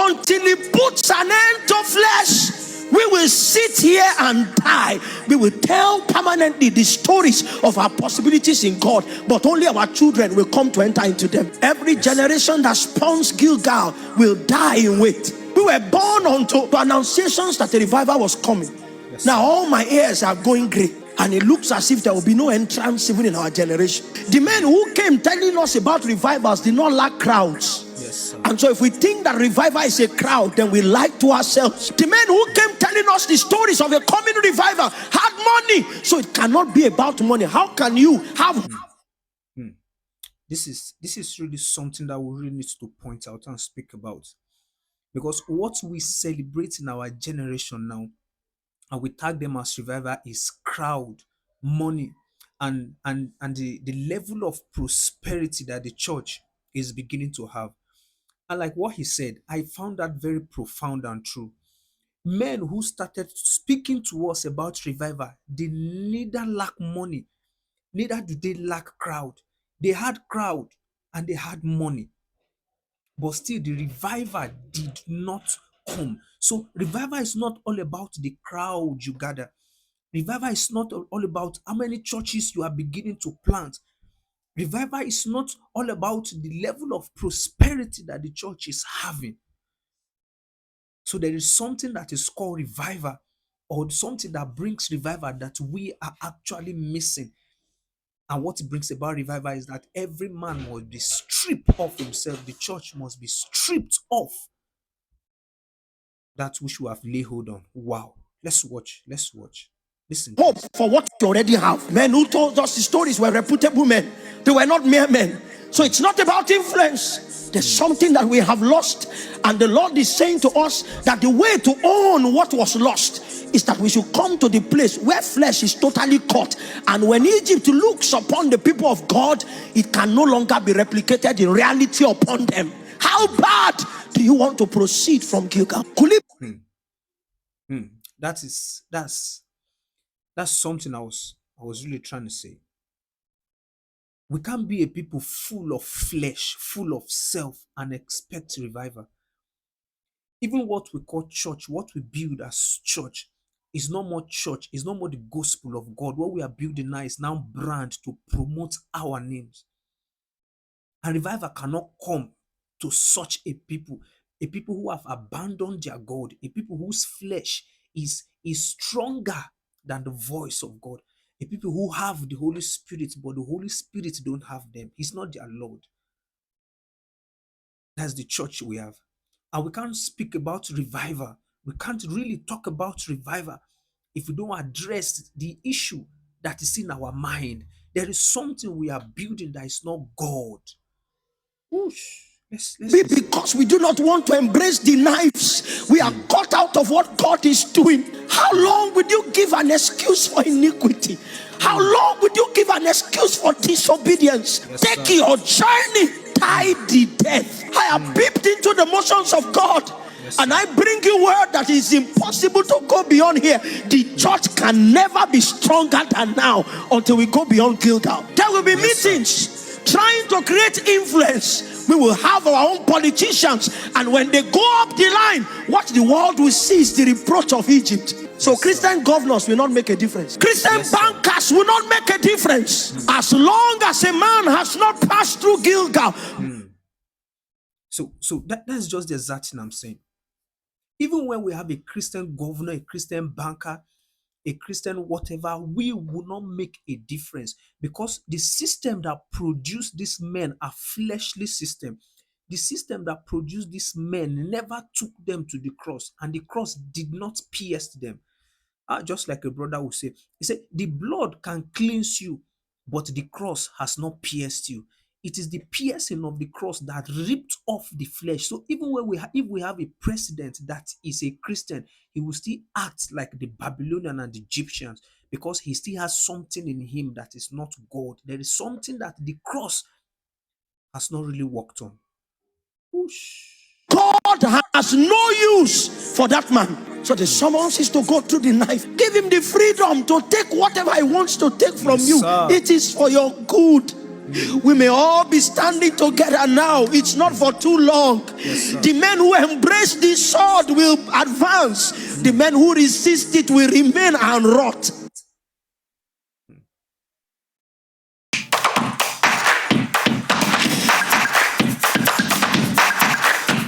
until he puts an end to flesh. We will sit here and die. We will tell permanently the stories of our possibilities in God, but only our children will come to enter into them. Every generation that spawns Gilgal will die in wait. We were born unto annunciations that a revival was coming. Now all my ears are going grey, and it looks as if there will be no entrance even in our generation. The men who came telling us about revivals did not lack crowds. And so if we think that revival is a crowd, then we lie to ourselves. The men who came telling us the stories of a coming revival had money, so it cannot be about money. How can you have This is really something that we really need to point out and speak about, because what we celebrate in our generation now, and we tag them as revival, is crowd, money, and the level of prosperity that the church is beginning to have. And like what he said, I found that very profound and true. Men who started speaking to us about revival, they neither lack money, neither do they lack crowd. They had crowd and they had money, but still the revival did not come. So revival is not all about the crowd you gather. Revival is not all about how many churches you are beginning to plant. Revival is not all about the level of prosperity that the church is having. So there is something that is called revival, or something that brings revival that we are actually missing. And what brings about revival is that every man must be stripped of himself. The church must be stripped off that which we have laid hold on. Wow. Let's watch. Let's watch. Listen. hope for what you already have? Men who told us the stories were reputable men. They were not mere men. So it's not about influence. There's something that we have lost, and the Lord is saying to us that the way to own what was lost is that we should come to the place where flesh is totally cut. And when Egypt looks upon the people of God, it can no longer be replicated in reality upon them. How bad do you want to proceed from Gilgal? That's something I was really trying to say. We can't be a people full of flesh, full of self, and expect revival. Even what we call church, what we build as church, is no more church, is no more the gospel of God. What we are building now is now brand to promote our names. And revival cannot come to such a people who have abandoned their God, a people whose flesh is stronger than the voice of God, a people who have the Holy Spirit, but the Holy Spirit don't have them. He's not their Lord. That's the church we have. And we can't speak about revival. We can't really talk about revival if we don't address the issue that is in our mind. There is something we are building that is not God. Whoosh. Because we do not want to embrace the knives. We are cut out of what God is doing. How long would you give an excuse for iniquity? How long would you give an excuse for disobedience? Take your journey, die the death. I have peeped into the motions of God, and I bring you word that is impossible to go beyond here. The church can never be stronger than now until we go beyond Gilgal. There will be meetings trying to create influence. We will have our own politicians, and when they go up the line, what the world will see is the reproach of Egypt. So Christian governors will not make a difference. Christian bankers will not make a difference as long as a man has not passed through Gilgal. So that's just the exact thing I'm saying. Even when we have a Christian governor, a Christian banker, a Christian whatever, we will not make a difference, because the system that produced these men are fleshly system. The system that produced these men never took them to the cross, and the cross did not pierce them. Just like a brother would say, he said, the blood can cleanse you, but the cross has not pierced you. It is the piercing of the cross that ripped off the flesh. So even when if we have a president that is a Christian, he will still act like the Babylonian and the Egyptians, because he still has something in him that is not God. There is something that the cross has not really worked on. Whoosh. God has no use for that man. So the summons is to go through the knife. Give him the freedom to take whatever he wants to take from you. It is for your good. We may all be standing together now. It's not for too long. The men who embrace the sword will advance. The men who resist it will remain and rot.